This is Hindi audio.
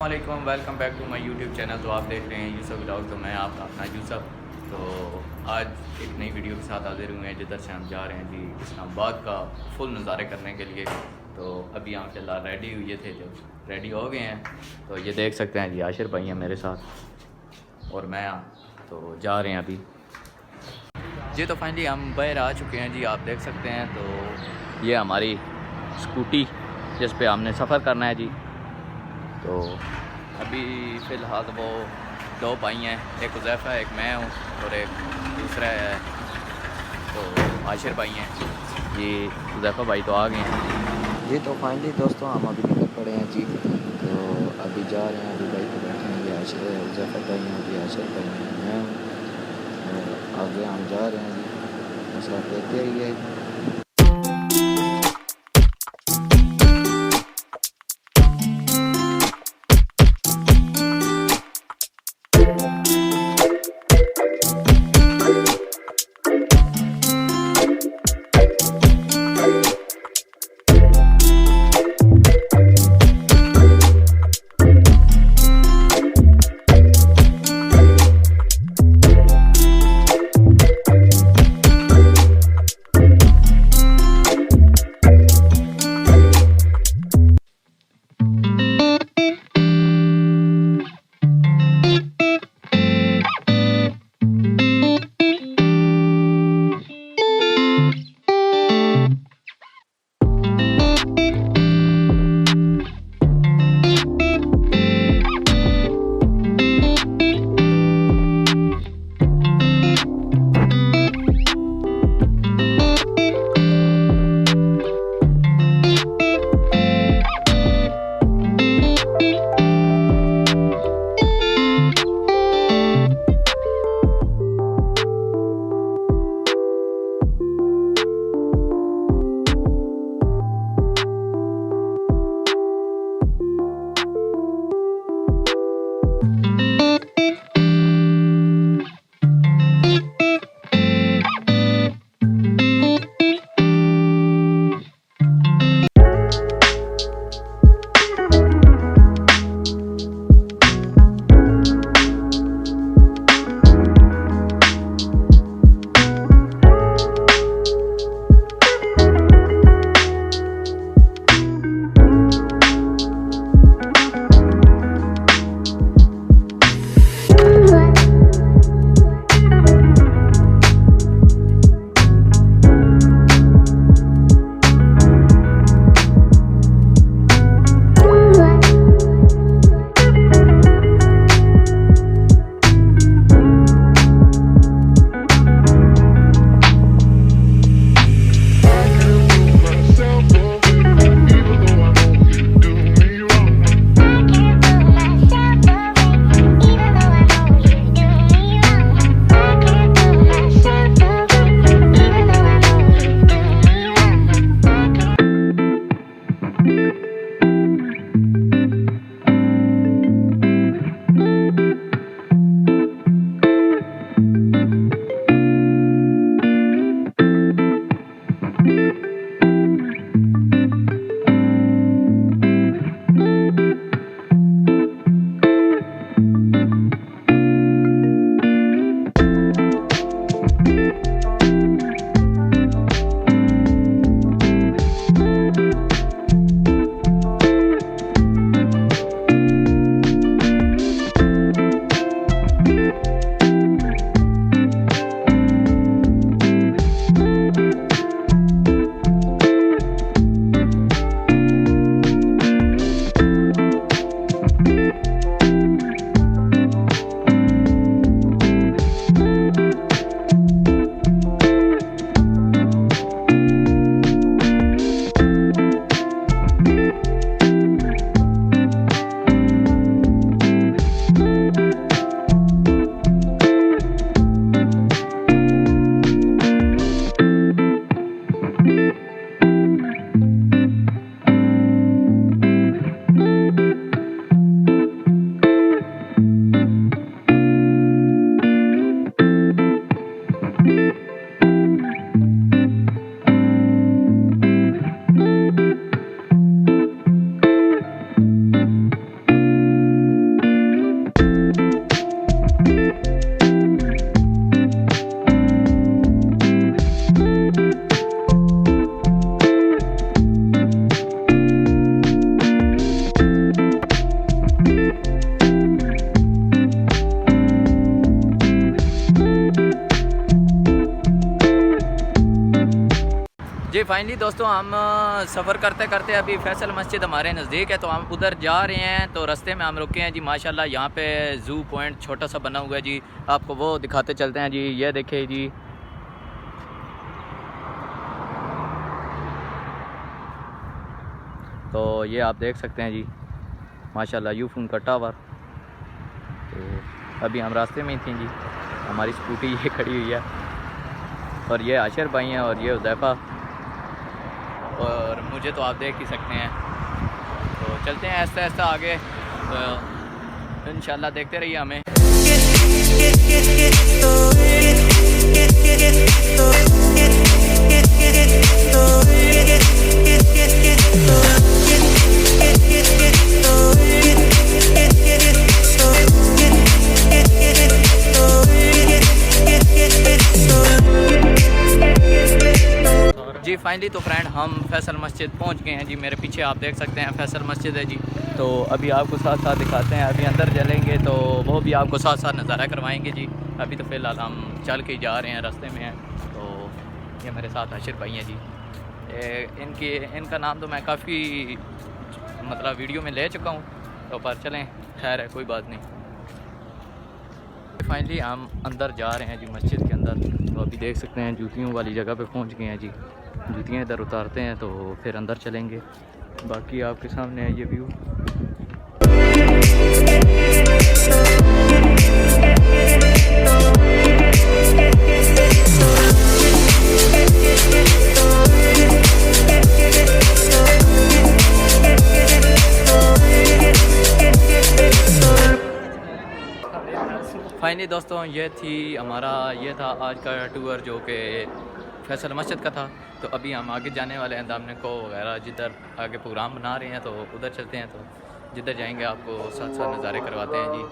वालेकुम, welcome back to my YouTube channel. तो आप देख रहे हैं यूसफ व्लॉग। तो मैं आपका अपना यूसफ। तो आज एक नई वीडियो के साथ हाजिर हुए हैं, जिधर से हम जा रहे हैं जी इस्लामाबाद का फुल नज़ारे करने के लिए। तो अभी यहाँ फिलहाल रेडी हुए थे, जो रेडी हो गए हैं। तो ये देख सकते हैं जी, आशिर भाई हैं मेरे साथ और मैं तो जा रहे हैं अभी जी। तो फाइनली हम बाहर आ चुके हैं जी, आप देख सकते हैं। तो ये हमारी स्कूटी जिस पे हमने सफ़र करना है जी। तो अभी फ़िलहाल वो दो भाई हैं, एक हुज़ैफ़ा है, एक मैं हूँ और एक दूसरा है तो आशिर भाई हैं। ये हुज़ैफ़ा भाई तो आ गए हैं जी। तो फाइनली दोस्तों हम अभी निकल पड़े हैं जी। तो अभी जा रहे हैं, अभी भाई को बैठे हैं, ये आशिर है, हुज़ैफ़ा भाई हैं, ये आशिर भाई हैं, मैं हूँ और आगे हम जा रहे हैं जी। मसला देखते रहिए। फाइनली दोस्तों हम सफ़र करते करते अभी फैसल मस्जिद हमारे नज़दीक है, तो हम उधर जा रहे हैं। तो रास्ते में हम रुके हैं जी। माशाल्लाह यहाँ पे ज़ू पॉइंट छोटा सा बना हुआ है जी, आपको वो दिखाते चलते हैं जी। ये देखिए जी, तो ये आप देख सकते हैं जी माशाल्लाह यूफोन का टावर। तो अभी हम रास्ते में ही थे जी, हमारी स्कूटी ये खड़ी हुई है, और ये आशिर भाई हैं और ये हुदैफा, और मुझे तो आप देख ही सकते हैं। तो चलते हैं ऐसा ऐसा आगे, तो इंशाल्लाह देखते रहिए हमें। जी फाइनली तो फ्रेंड हम फैसल मस्जिद पहुंच गए हैं जी। मेरे पीछे आप देख सकते हैं फैसल मस्जिद है जी। तो अभी आपको साथ साथ दिखाते हैं, अभी अंदर चलेंगे तो वो भी आपको साथ साथ नज़ारा करवाएंगे जी। अभी तो फ़िलहाल हम चल के जा रहे हैं, रास्ते में हैं। तो ये मेरे साथ आशिर भाई हैं जी। इनका नाम तो मैं काफ़ी मतलब वीडियो में ले चुका हूँ, तो पर चलें, खैर है, कोई बात नहीं। फाइनली हम अंदर जा रहे हैं जी मस्जिद के अंदर। तो अभी देख सकते हैं जूतियों वाली जगह पे पहुंच गए हैं जी। जूतियाँ इधर उतारते हैं तो फिर अंदर चलेंगे। बाकी आपके सामने है ये व्यू। फाइनली दोस्तों ये था आज का टूर जो कि फैसल मस्जिद का था। तो अभी हम आगे जाने वाले हैं दामने को वगैरह, जिधर आगे प्रोग्राम बना रहे हैं, तो उधर चलते हैं। तो जिधर जाएंगे आपको साथ साथ नज़ारे करवाते हैं जी।